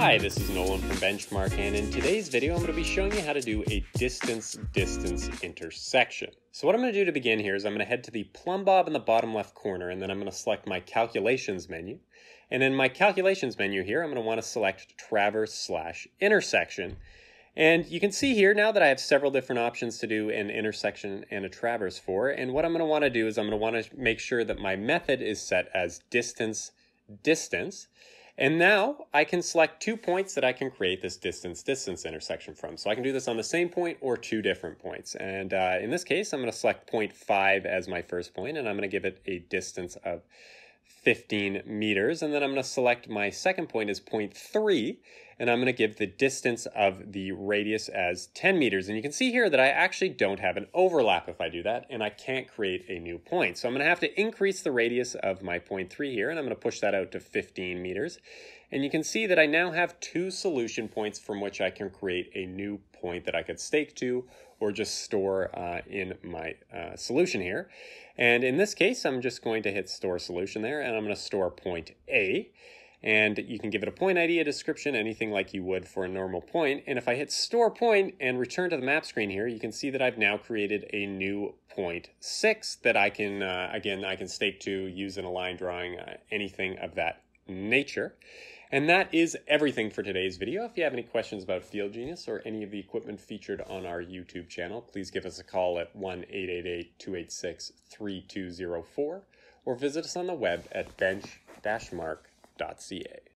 Hi, this is Nolan from Benchmark, and in today's video I'm going to be showing you how to do a distance-distance intersection. So what I'm going to do to begin here is I'm going to head to the plumb bob in the bottom left corner, and then I'm going to select my calculations menu. And in my calculations menu here, I'm going to want to select traverse/intersection. And you can see here now that I have several different options to do an intersection and a traverse for. And what I'm going to want to do is I'm going to want to make sure that my method is set as distance. And now I can select 2 points that I can create this distance intersection from. So I can do this on the same point or 2 different points. And in this case, I'm going to select 0.5 as my first point, and I'm going to give it a distance of 15 meters. And then I'm going to select my second point as 0.3, and I'm going to give the distance of the radius as 10 meters. And you can see here that I actually don't have an overlap if I do that, and I can't create a new point. So I'm going to have to increase the radius of my 0.3 here, and I'm going to push that out to 15 meters. And you can see that I now have 2 solution points from which I can create a new point that I could stake to or just store in my solution here. And in this case, I'm just going to hit store solution there, and I'm going to store point A. And you can give it a point ID, a description, anything like you would for a normal point. And if I hit store point and return to the map screen here, you can see that I've now created a new point 6 that I can, again, I can stake to, use in a line drawing, anything of that nature. And that is everything for today's video. If you have any questions about FieldGenius or any of the equipment featured on our YouTube channel, please give us a call at 1-888-286-3204 or visit us on the web at bench-mark.ca.